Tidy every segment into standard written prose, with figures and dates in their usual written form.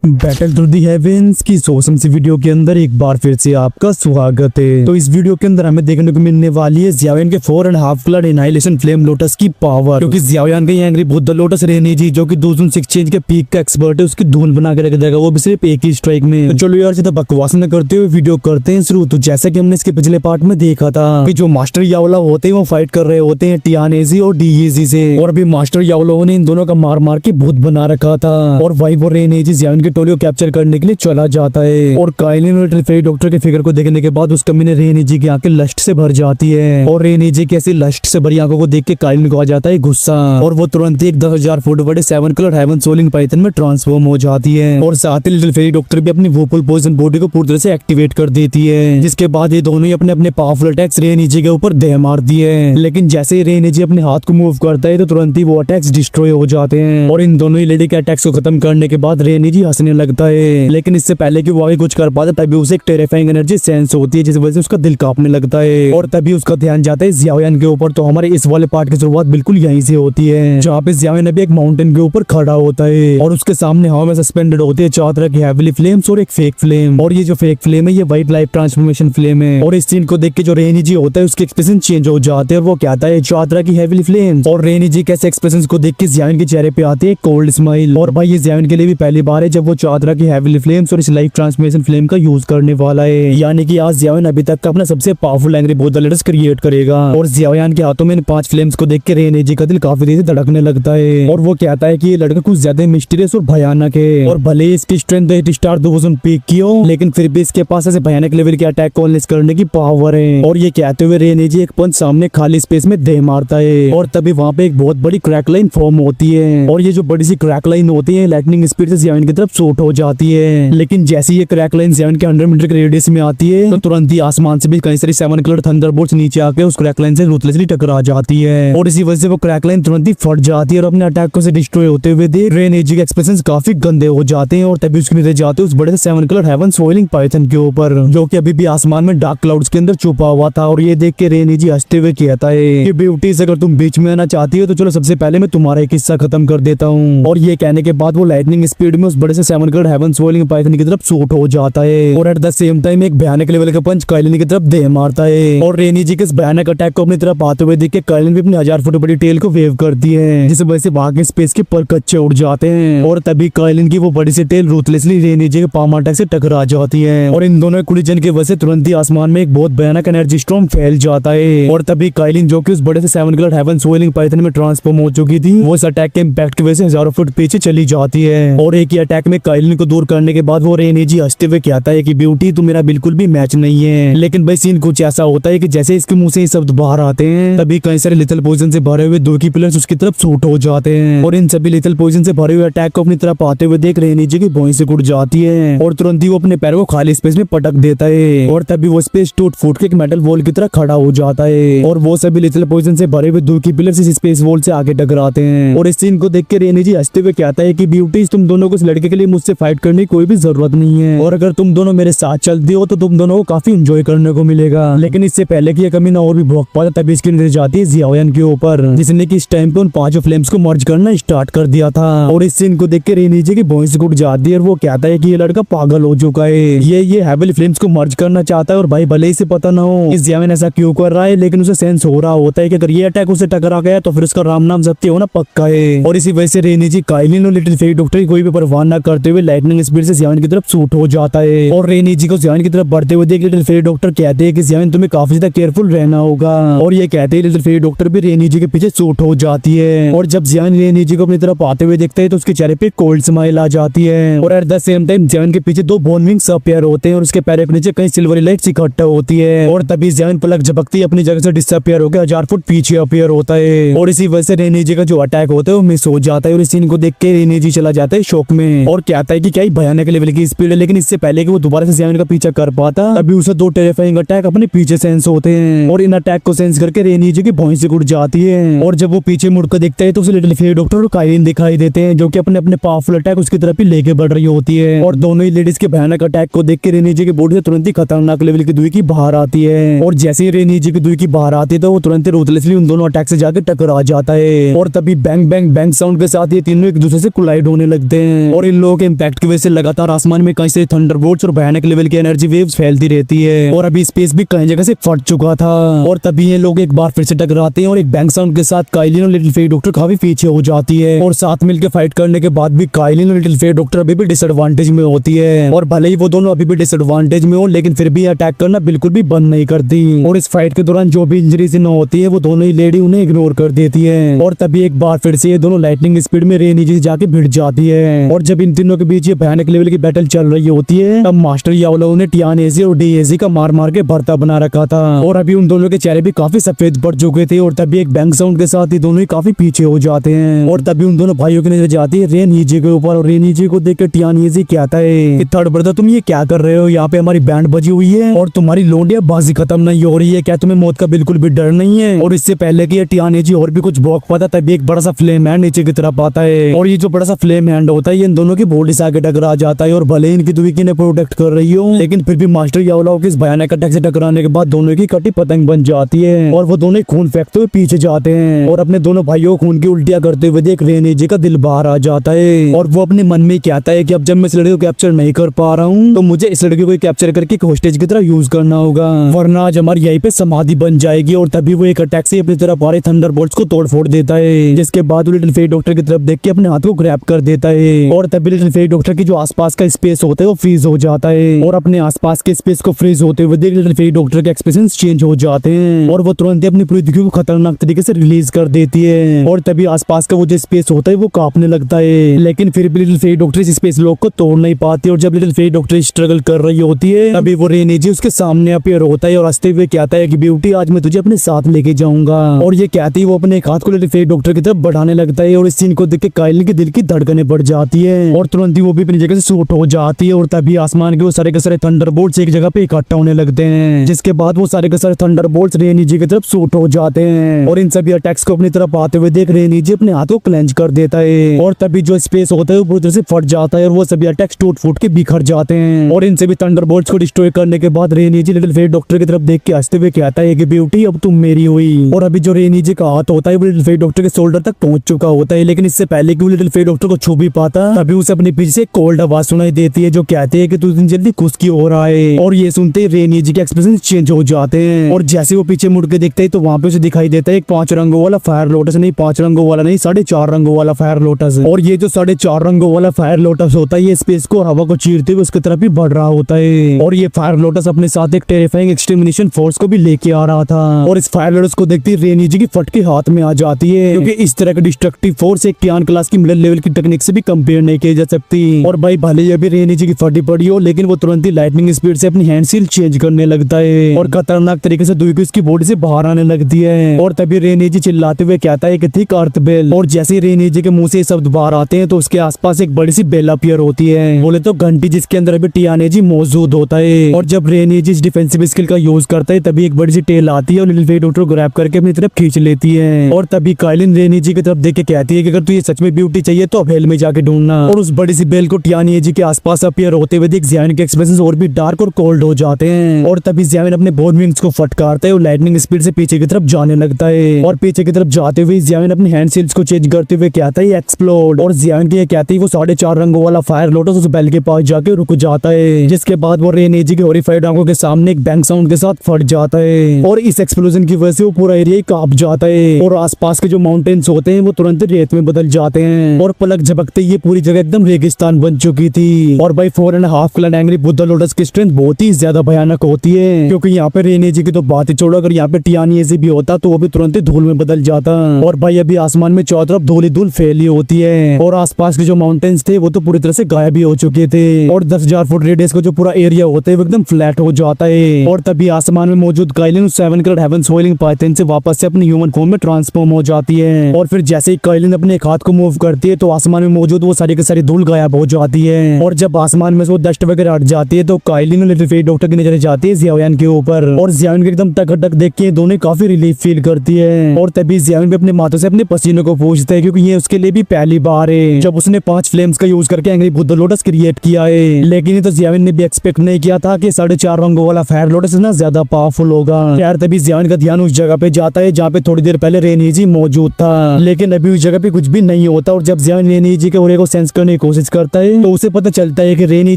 Battle through the heavens की सोसम सी video के अंदर एक बार फिर से आपका स्वागत है। तो इस वीडियो के अंदर हमें देखने को मिलने वाली है ज़ियाओयान के 4.5 क्लड एनाइलेशन फ्लेम लोटस की पावर, क्योंकि ज़ियाओयान का एंग्री बुद्ध लोटस रेनेजी जो कि 206 एक्सचेंज के पीक का एक्सपर्ट है, उसकी धूल बना के रख देगा, वो भी सिर्फ एक ही स्ट्राइक में। तो चलो यार, ज्यादा बकवास न करते हुए वीडियो करते हैं शुरू। तो जैसा कि हमने इसके पिछले पार्ट में देखा था कि जो मास्टर यावला होते हैं वो फाइट कर रहे होते हैं टियानेजी और डीएजी से, और अभी मास्टर यावला ने इन दोनों का मार मार के भूत बना रखा था। और भाई वो रेनेजी ज़ियाओयान की टोली को कैप्चर करने के लिए चला जाता है। और काइलिन और ट्रिफेरी डॉक्टर के फिगर को देखने के बाद उस कमीने रेनेजी की आंखें लस्ट से भर जाती है, और रेनेजी की ऐसी लस्ट से भरी आंखों को देख के काइलिन को आ जाता है गुस्सा, और वो तुरंत ही एक 10,000 फुट बड़े 7 कलर हेवन सोलिंग पाइथन में ट्रांसफॉर्म हो जाती है। और साथ ही ट्रिफेरी डॉक्टर भी अपनी वोपुल पोइजन बॉडी को पूरी तरह से एक्टिवेट कर देती है, जिसके बाद ये दोनों ही अपने अपने पावरफुल अटैक्स रेनेजी के ऊपर दे मारती है। लेकिन जैसे ही रेनेजी अपने हाथ को मूव करता है तो तुरंत ही वो अटैक्स डिस्ट्रॉय हो जाते हैं, और इन दोनों ही लेडी के अटैक्स को खत्म करने के बाद रेनेजी हंसने लगता है। लेकिन इससे पहले कि वो आगे कुछ कर पाता तभी उसे एक टेरिफाइंग एनर्जी सेंस होती है, जिस वजह से उसका दिल कांपने लगता है, और तभी उसका ध्यान जाता है ज़ियाओयान के ऊपर। तो हमारे इस वाले पार्ट की शुरुआत बिल्कुल यहीं से होती है, जहाँ पे ज़ियाओयान अभी एक माउंटेन के ऊपर खड़ा होता है, और उसके सामने हवा में सस्पेंडेड होती है 4 तरह की हेवली फ्लेम्स और एक फेक फ्लेम। और ये जो फेक फ्लेम है ये व्हाइट लाइट ट्रांसफॉर्मेशन फ्लेम है। और इस सीन को देख के जो रेनेजी होता है उसके एक्सप्रेशन चेंज हो जाते हैं, और वो कहता है 4 तरह की हेवली फ्लेम्स। और रेनेजी कैसे एक्सप्रेशन को देख के ज़ियाओयान के चेहरे पे आते है कोल्ड स्माइल। और भाई ये ज़ियाओयान के लिए भी पहली बार है जब वो 4 तरह की हेवली फ्लेम्स और इस लाइट ट्रांसफॉर्मेशन फ्लेम का यूज करने वाला है, यानी कि आज ज़ियाओयान अभी तक का अपना सबसे powerful angry both letters create करेगा। और ज़ियाओयान के हाथों में इन 5 फ्लेम्स को देख के रेनेजी का दिल काफी तेजी से धड़कने लगता है, और वो कहता है कि ये लड़का कुछ ज्यादा मिस्टीरियस और भयानक है, और भले ही इसकी स्ट्रेंथ 8 स्टार 2,000 पीक की हो, लेकिन फिर भी इसके पास ऐसे भयानक लेवल के अटैक को अनलीश करने की पावर है। और ये कहते हुए रेनेजी एक पंच सामने खाली स्पेस में दे मारता है, और तभी वहाँ पे एक बहुत बड़ी क्रैक लाइन फॉर्म होती है, और ये जो बड़ी सी क्रैक लाइन होती है लाइटनिंग स्पीड से ज़ियाओयान की तरफ शूट हो जाती है। लेकिन जैसे ये क्रैक लाइन ज़ियाओयान के 100 मीटर के रेडियस में आती है तो तुरंत ही आसमान से भी कई सारी 7 कलर थंडरबोल्ट्स नीचे आके उस क्रैक लाइन से रूथलेसली टकरा जाती है, और इसी वजह से वो क्रैक लाइन तुरंत ही फट जाती है, और अपने अटैक को से डिस्ट्रॉय होते हुए देख रेनेजी के एक्सप्रेशंस काफी गंदे हो जाते हैं। और तभी उसके नीचे जाते हैं उस बड़े से 7 कलर हेवन सोइलिंग पाइथन के ऊपर, जो कि अभी भी आसमान में डार्क क्लाउड्स के अंदर छुपा हुआ था। और ये देख के रेनेजी हंसते हुए कहता है कि ब्यूटी से अगर तुम बीच में आना चाहती हो तो चलो सबसे पहले मैं तुम्हारा एक हिस्सा खत्म कर देता हूँ। और ये कहने के बाद वो लाइटनिंग स्पीड में उस बड़े से 7 कलर हेवन सोइलिंग पाइथन की तरफ शूट हो जाता है, और एट द सेम टाइम एक भयानक लेवल का पंच काइलिन की तरफ दे मारता है। और रेनेजी के इस भयानक अटैक को अपनी तरफ आते हुए देख के काइलिन भी अपनी 1000 फुट बड़ी टेल को वेव करती है, जिस वजह से वहां के स्पेस के पर कच्चे उड़ जाते हैं, और तभी काइलिन की वो बड़ी सी टेल रूथलेसली रेनेजी के पाम अटैक से टकरा जाती है, और इन दोनों कोलिजन की वजह से तुरंत ही आसमान में एक बहुत भयानक एनर्जी स्टॉर्म फैल जाता है। और तभी काइलिन जो कि उस बड़े से 7 कलर हेवन सोइलिंग पाइथन में ट्रांसफॉर्म हो चुकी थी, वो इस अटैक के इंपैक्ट की वजह से हजारों फुट पीछे चली जाती है। और एक ही अटैक में काइलिन को दूर करने के बाद वो रेनेजी हंसते हुए कहता है कि ब्यूटी तुम मेरा बिल्कुल भी मैच नहीं है। लेकिन भाई सीन कुछ ऐसा होता है कि जैसे इसके मुंह से ये शब्द बाहर आते हैं तभी कई सारे लिथल पॉइजन से भरे हुए 2 की पिलर्स उसकी तरफ शूट हो जाते हैं, और इन सभी लिथल पॉइजन से भरे हुए अटैक को अपनी तरफ आते हुए देख रेनेजी की भौहें से उड़ जाती है, और तुरंत ही वो अपने पैरों को खाली स्पेस में पटक देता है, और तभी वो स्पेस टूट फूट के एक मेटल वॉल की तरह खड़ा हो जाता है, और वो सभी लिथल पॉइजन से भरे हुए 2 की पिलर्स इस स्पेस वॉल से आगे टकराते हैं। और इस सीन को देख के रेनेजी हंसते हुए कहता है कि ब्यूटी तुम दोनों को इस लड़के के लिए मुझसे फाइट करने की कोई भी जरूरत नहीं है, और अगर तुम दोनों मेरे साथ चलती हो तो तुम दोनों को काफी एंजॉय करने को मिलेगा। लेकिन इससे पहले कि ये कमीना और भी भौंक पाता तभी इसकी नजर जाती है ज़ियाओयान के ऊपर, जिसने कि इस टाइम पे उन 5 फ्लेम्स को मर्ज करना स्टार्ट कर दिया था। और इस सीन को देख के रेनेजी की भौहें से उड़ जाती है, और वो कहता है कि ये लड़का पागल हो चुका है, ये हेवली फ्लेम्स को मर्ज करना चाहता है, और भाई भले ही से पता ना हो कि ज़ियाओयान ऐसा क्यों कर रहा है, लेकिन उसे सेंस हो रहा होता है कि अगर ये अटैक उसे टकरा गया तो फिर उसका राम नाम सत्य होना पक्का है। और इसी वजह से रेनेजी काइलिन और लिटिल फेरी डॉक्टर की कोई भी परवाह न करते हुए लाइटनिंग स्पीड से ज़ियाओयान की तरफ शूट हो जाता है। और रेनेजी को ज़ियाओयान की तरफ बढ़ते हुए देख लिटिल फेरी डॉक्टर कहते हैं कि ज़ियाओयान तुम्हें काफी ज्यादा केयरफुल रहना होगा, और ये कहते हैं लिटिल फेरी डॉक्टर भी रेनेजी के पीछे शूट हो जाती है। और जब ज़ियाओयान रेनेजी को अपनी तरफ आते हुए देखते हैं तो उसके चेहरे पे कोल्ड स्माइल आ जाती है, और एट द सेम टाइम ज़ियाओयान के पीछे 2 बोन विंग्स अपीयर होते हैं, और उसके पैरों के नीचे कई सिल्वरी लाइट्स इकट्ठा होती है, और तभी ज़ियाओयान पलक झपकती अपनी जगह से डिसअपीयर होकर 1000 फुट पीछे अपीयर होता है, और इसी वजह से रेनेजी का जो अटैक होता है वो मिस हो जाता है। और इस सीन को देख के रेनेजी चला जाता है शॉक में, और कहता है कि क्या ही भयानक लेवल की स्पीड है। लेकिन इससे पहले कि वो दोबारा से ज़ियाओयान का पीछा कर पाता तभी उसे 2 टेरिफाइंग अटैक अपने पीछे सेंस होते हैं, और इन अटैक को सेंस करके रेनेजी की भौहें से उड़ जाती है। और जब वो पीछे मुड़कर देखता है तो उसे लिटिल फेरी डॉक्टर और काइलिन दिखाई देते हैं, जो कि अपने अपने पावरफुल अटैक उसकी तरफ ही लेके बढ़ रही होती है। और दोनों ही लेडीज के भयानक अटैक को देख के रेनेजी की बॉडी से तुरंत ही खतरनाक लेवल की दुई की बाहर आती है, और जैसे ही रेनेजी की दुई की बाहर आती है तो वो तुरंत रूथलेसली उन दोनों अटैक से जाकर टकरा जाता है, और तभी बैंग बैंग बैंग साउंड के साथ ये तीनों एक दूसरे से कोलाइड होने लगते हैं। और इन लोगों यावलों के इम्पैक्ट की वजह से लगातार आसमान में कई सारे थंडरबोल्ट्स और भयानक लेवल की एनर्जी वेव्स फैलती रहती है और अभी स्पेस भी कई जगह से फट चुका था। और तभी ये लोग एक बार फिर से टकराते हैं और एक बैंग साउंड के साथ काइलिन और लिटिल फेयर डॉक्टर काफी पीछे हो जाती है और साथ मिलकर फाइट करने के बाद भी काइलिन और लिटिल फेयर डॉक्टर अभी भी डिसएडवांटेज में होती है। और भले ही वो दोनों अभी भी डिसएडवांटेज में हो, लेकिन फिर भी अटैक करना बिल्कुल भी बंद नहीं करती और इस फाइट के दौरान जो भी इंजरीज न होती है वो दोनों ही लेडी उन्हें इग्नोर कर देती है। और तभी एक बार फिर से ये दोनों लाइटनिंग स्पीड में रे नीचे जाके भिड़ जाती है और जब इन तीनों के बीच ये भयानक लेवल की बैटल चल रही होती है तब मास्टर यावलो ने टियानेजी और डीएजी का मार मार के भरता बना रखा था और अभी उन दोनों के चेहरे भी काफी सफेद पड़ चुके थे और तभी एक बैंग साउंड के साथ ही दोनों ही काफी पीछे हो जाते हैं। और तभी उन दोनों भाइयों की नजर जाती है रे नीचे के ऊपर और रे नीचे को देख के टियानेजी कहता है कि थर्ड ब्रदर तुम ये क्या कर रहे हो, यहाँ पे हमारी बैंड बजी हुई है और तुम्हारी लोंडिया बाजी खत्म नहीं हो रही है, क्या तुम्हें मौत का बिल्कुल भी डर नहीं है। और इससे पहले कि ये टियानेजी और भी कुछ भौंक पाता तभी एक बड़ा सा फ्लेम हैंड नीचे की तरफ आता है और ये जो बड़ा सा फ्लेम हैंड होता है ये इन दोनों की बॉडी से आगे टकरा जाता है और भले ही इनकी दुई की ने प्रोटेक्ट कर रही हो लेकिन फिर भी मास्टर यावलो के इस भयानक अटैक से टकराने के बाद दोनों की कटी पतंग बन जाती है और वो दोनों खून फेंकते हुए पीछे जाते हैं और अपने दोनों भाइयों को खून की उल्टियां करते हुए देख रेनीजी का दिल बाहर आ जाता है और वो अपने मन में कहता है कि अब जब मैं इस लड़की को कैप्चर नहीं कर पा रहा हूँ तो मुझे इस लड़की को कैप्चर करके एक होस्टेज की तरह यूज करना होगा वरना आज हमारी यहीं पे समाधि बन जाएगी। और तभी वो एक अटैक से अपनी तरफ आ रहे थंडरबोल्ट्स को तोड़ फोड़ देता है जिसके बाद वो लिटिल फेयर डॉक्टर की तरफ देख के अपने हाथ को ग्रैब कर देता है और तभी लिटिल फेयर डॉक्टर की जो आसपास का स्पेस होता है वो फ्रीज हो जाता है और अपने आसपास के स्पेस को फ्रीज होते हुए देख लिटिल फेयर डॉक्टर के एक्सप्रेशन चेंज हो जाते हैं और वो तुरंत ही अपनी पूरी दुखी को खतरनाक तरीके से रिलीज कर देती है और तभी आसपास का वो जो स्पेस होता है वो कांपने लगता है लेकिन फिर भी लिटिल फेयर डॉक्टर इस स्पेस लॉक को तोड़ नहीं पाती और जब लिटिल फेयर डॉक्टर स्ट्रगल कर रही होती है तभी वो रेनीजी उसके सामने अपीयर होता है और हंसते हुए कहता है कि ब्यूटी आज मैं तुझे अपने साथ लेके जाऊंगा। और ये कहती है वो अपने एक हाथ को लिटिल फेयर डॉक्टर की तरफ बढ़ाने लगता है और इस सीन को देख के काइलिन के दिल की धड़कनें बढ़ जाती है और तुरंत ही वो भी अपनी जगह से शूट हो जाती है और तभी आसमान के वो सारे के सारे थंडरबोल्ट्स एक जगह पे इकट्ठा होने लगते हैं जिसके बाद वो सारे के सारे थंडरबोल्ट्स रेनीजी की तरफ शूट हो जाते हैं और इन सभी अटैक्स को अपनी तरफ आते हुए देख रेनीजी अपने हाथ को क्लेंच कर देता है और तभी जो स्पेस होता है वो पूरी तरह से फट जाता है और वो सभी अटैक्स टूट फूट के बिखर जाते हैं और इन सभी थंडरबोल्ट्स को डिस्ट्रॉय करने के बाद रेनीजी लिटिल फेयर डॉक्टर की तरफ देख के हंसते हुए कहता है कि ब्यूटी अब तुम मेरी हुई। और अभी जो रेनीजी का हाथ होता है वो लिटिल फेयर डॉक्टर के शोल्डर तक पहुंच चुका होता है लेकिन इससे पहले कि वो लिटिल फेयर डॉक्टर को छू भी पाता तभी उसे अपने पीछे से कोल्ड आवाज सुनाई देती है जो कहती है कि तू दिन जल्दी खुश की हो रहा है और ये सुनते ही रेनीजी के एक्सप्रेशन चेंज हो जाते हैं और जैसे वो पीछे मुड़ के देखते है तो वहाँ पे उसे दिखाई देता है एक 5 रंगों वाला फायर लोटस, नहीं 5 रंगों वाला नहीं 4.5 रंगों वाला फायर लोटस। और ये जो 4.5 रंगों वाला फायर लोटस होता है ये स्पेस को हवा को चीरते हुए उसकी तरफ भी बढ़ रहा होता है और ये फायर लोटस अपने साथ एक टेरिफाइंग एक्सटर्मिनेशन फोर्स को भी लेके आ रहा था और इस फायर लोटस को देखते ही रेनीजी की फटके हाथ में आ जाती है क्योंकि इस तरह का डिस्ट्रक्टिव फोर्स एक टियान क्लास की मिडिल लेवल की टेक्निक से भी कंपेयर नहीं की जा सकती। और भाई भले ये भी रेनीजी की फटी पड़ी हो लेकिन वो तुरंत ही लाइटनिंग स्पीड से अपनी हैंड सील चेंज करने लगता है और खतरनाक तरीके से दुई को इसकी बॉडी से बाहर आने लगती है और तभी रेनीजी चिल्लाते हुए कहता है कि थिक अर्थ बेल। और जैसे ही रेनीजी के मुंह से शब्द बाहर आते हैं तो उसके आसपास एक बड़ी सी बेल अपीयर होती है, बोले तो घंटी, जिसके अंदर अभी टियानेजी मौजूद होता है। और जब रेनीजी इस डिफेंसिव स्किल का यूज करता है तभी एक बड़ी सी टेल आती है और लिटिल फेयर डॉक्टर को ग्रैब करके अपनी तरफ खींच लेती है। और तभी काइलिन रेनीजी की तरफ देख के कहती है कि अगर तुझे सच में ब्यूटी चाहिए तो अब हेल में जाके ढूंढना। और उस बड़ी सी बेल को टियानेजी के आसपास अपीयर होते हुए देख ज़ियान के एक्सप्रेशंस और भी डार्क और कोल्ड हो जाते हैं। और तभी ज़ियान अपने बोन विंग्स को फटकारता है और लाइटनिंग स्पीड से पीछे की तरफ जाने लगता है और पीछे की तरफ जाते हुए ज़ियान अपने हैंड सील्स को चेंज करते हुए कहता है एक्सप्लोड। और ज़ियान के कहती है वो 4.5 रंगों वाला फायर लोटस उस बेल के पास जाके रुक जाता है, जिसके बाद वो रेनीजी की हॉरिफाइड आंखों के सामने एक बैंग साउंड के साथ फट जाता है और इस एक्सप्लोजन की वजह से वो पूरा एरिया ही कांप जाता है और आसपास के जो माउंटेन्स होते हैं वो तुरंत रेत में बदल जाते हैं और पलक झपकते ये पूरी जगह एकदम रेगिस्तान बन चुकी थी। और भाई 4.5 क्लैन एंग्री बुद्धा लोटस की स्ट्रेंथ बहुत ही ज्यादा भयानक होती है क्योंकि यहाँ पे रेनीजी की तो बात ही छोड़ो, अगर यहाँ पे टियानेजी भी होता तो वो भी तुरंत ही धूल में बदल जाता। और भाई अभी आसमान में चारों तरफ धूल ही धूल फैली होती है और आसपास के जो माउंटेन्स थे वो तो पूरी तरह से गायब ही हो चुके थे और 10,000 फुट रेडियस का जो पूरा एरिया होता है वो एकदम फ्लैट हो जाता है। और तभी आसमान में मौजूद काइलिन 7 कलर हेवन सोइलिंग पाइथन से वापस से अपनी ह्यूमन फॉर्म में ट्रांसफॉर्म हो जाती है और फिर जैसे ही काइलिन अपने एक हाथ को मूव करती है तो आसमान में मौजूद वो सारी की सारी धूल गायब हो जाती है। और जब आसमान में से वो डस्ट वगैरह हट जाती है तो काइलिन और लिटिल फेयर डॉक्टर की नजर जाती है ज़ियाओयान के ऊपर और ज़ियाओयान को एकदम टक देख के दोनों काफी रिलीफ फील करती है। और तभी ज़ियाओयान भी अपने माथों से अपने पसीनों को पूछता है क्योंकि ये उसके लिए भी पहली बार है जब उसने 5 फ्लेम्स का यूज करके एंग्री बुद्धा लोटस क्रिएट किया है। लेकिन ये तो ज़ियाओयान ने भी एक्सपेक्ट नहीं किया था कि 4.5 रंगों वाला फायर लोटस ना ज्यादा पावरफुल होगा। यार तभी ज़ियाओयान का ध्यान उस जगह पे जाता है जहाँ पे थोड़ी देर पहले रेनीजी मौजूद था, लेकिन अभी उस जगह पे कुछ भी नहीं होता। और जब ज़ियाओयान रेनीजी के ऑरे को सेंस करने की कोशिश करता है तो उसे पता चलता है कि रेनी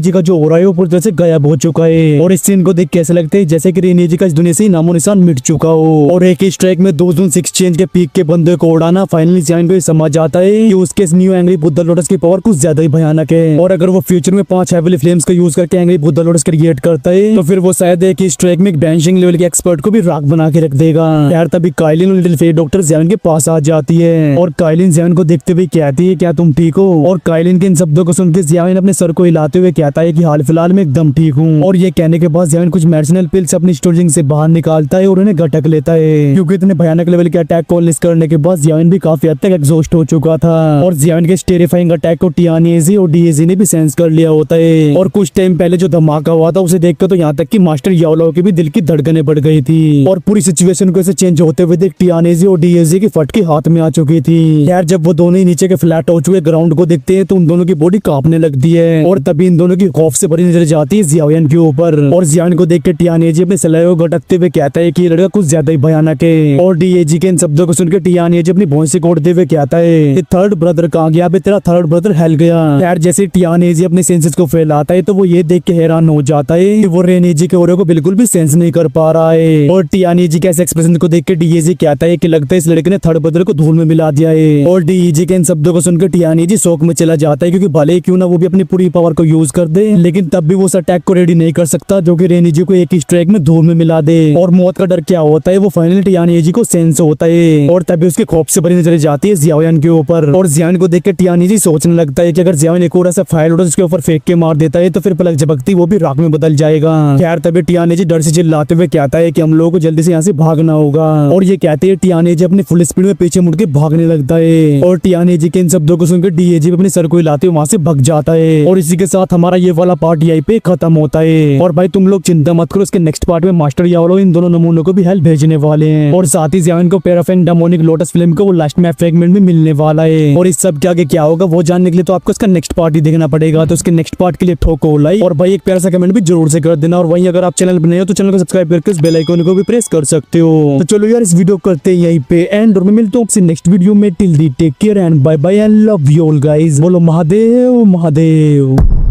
जी का जो हो रहा है वो पूरी तरह से गायब हो चुका है। और इस सीन को देख कैसे लगता है जैसे कि रेनी जी का इस दुनिया से नामो निशान मिट चुका हो। और एक ही स्ट्राइक में 2 जून 6 चेंज के पीक के बंदे को उड़ाना फाइनली जियान को ये समझ आता है कि उसके इस न्यू एंग्री बुद्धा लोटस की पावर कुछ ज्यादा ही भयानक है। और अगर वो फ्यूचर में 5 हेवली फ्लेम्स का यूज करके एंग्री बुद्धा लोटस क्रिएट करता है तो फिर वो शायद एक ही स्ट्राइक में एक बैंशिंग लेवल के एक्सपर्ट को भी राख बना के रख देगा। यार तभी काइलिन और लिटिल फेयर डॉक्टर जियान के पास आ जाती है और काइलिन जियान को देखते हुए कहती है क्या तुम ठीक हो। और काइलिन के इन शब्दों को सुनकर जियान अपने सर को हिलाते हुए कहता है कि हाल फिलहाल में एकदम ठीक हूँ। और ये कहने के बाद जियान कुछ मेडिसिनल पिल्स अपनी स्टोरेजिंग से बाहर निकालता है और उन्हें गटक लेता है क्योंकि इतने भयानक लेवल के अटैक को अनलिस्ट करने के बाद जियान भी काफी हद तक एग्जॉस्ट हो चुका था। और जियान के इस टेरिफाइंग अटैक को टियानीजी और डीएजी ने भी सेंस कर लिया होता है। और कुछ टाइम पहले जो धमाका हुआ था उसे देखकर तो यहाँ तक कि मास्टर याओलाओ के भी दिल की धड़कनें बढ़ गई थी। और पूरी सिचुएशन को ऐसे चेंज होते हुए देख टियानीजी और डीएजी की फटकी हाथ में आ चुकी थी। यार जब वो दोनों ही नीचे के फ्लैट हो चुके ग्राउंड को देखते हैं तो उन दोनों की बॉडी कांपने लगती है। और तभी इन दोनों की खौफ से भरी नजर जाती है जियान के ऊपर। और जियान को देख के टियानीजी अपने सलाह को गटकते हुए कहता है कि ये लड़का कुछ ज्यादा ही भयानक है। और डीएजी के इन शब्दों को सुनकर टियानीजी अपनी भौं से कोड़ते हुए कहता है थर्ड ब्रदर कहाँ गया बे, तेरा थर्ड ब्रदर हेल गया। यार जैसे टियानीजी अपने सेंसेस को फैलाता है तो वो ये देख के हैरान हो जाता है कि वो रेनीजी के ओरे को बिल्कुल भी सेंस नहीं कर पा रहा है। और टियानीजी के ऐसे एक्सप्रेशन को देख के डीएजी कहता है कि लगता है इस लड़के ने थर्ड ब्रदर को धूल में मिला दिया है। और डीएजी के इन शब्दों को सुनकर टियानीजी शौक में चला जाता है क्योंकि भले ही क्यों ना वो भी अपनी पूरी पावर को यूज कर दे लेकिन तब भी वो उस अटैक को रेडी नहीं कर सकता जो कि रेनीजी को एक ही स्ट्राइक में धूल में मिला दे। और मौत का डर क्या होता है वो फाइनली टियानीजी को सेंस होता है। और तभी उसके खौफ से भरी नजर जाती है जियान के ऊपर। और जियान को देख के टियानीजी सोचने लगता है कि अगर जियान एक और ऐसा फायर लोटस उसके ऊपर फेंक के मार देता है तो फिर पलक झपकती वो भी राख में बदल जाएगा। खैर तभी टियानीजी डर से चिल्लाते हुए कहता है कि हम लोगों को जल्दी से यहाँ से भागना होगा। और ये कहते हैं टियानीजी अपनी फुल स्पीड में पीछे मुड़ के भागने लगता है। और टियानीजी के इन शब्दों को सुनकर डीएजी अपने सर को हिलाते हुए वहाँ से भाग जाता है। और इसी के साथ हमारा ये वाला पार्ट यहीं पे खत्म होता है। और भाई तुम लोग चिंता मत करो, इसके नेक्स्ट पार्ट में मास्टर याओलाओ इन दोनों नमूनों को भी हेल्प भेजने वाले हैं। और साथ ही जियान को पैराफिन डेमोनिक लोटस फिल्म को वो लास्ट में फ्रेगमेंट में मिलने वाला है। और इस सब के आगे क्या होगा वो जानने के लिए तो आपको इसका नेक्स्ट पार्ट ही देखना पड़ेगा। तो उसके नेक्स्ट पार्ट के लिए ठोको लाइक और भाई एक प्यारा सा कमेंट भी जरूर से कर देना। और वहीं अगर आप चैनल पर नए हो तो चैनल को सब्सक्राइब करके उस बेल आइकन को भी प्रेस कर सकते हो। तो चलो यार इस वीडियो करते हैं यहीं पे एंड और मैं मिलता हूँ आपसे नेक्स्ट वीडियो में। Till the take care and bye bye and love you all guys. बोलो महादेव महादेव।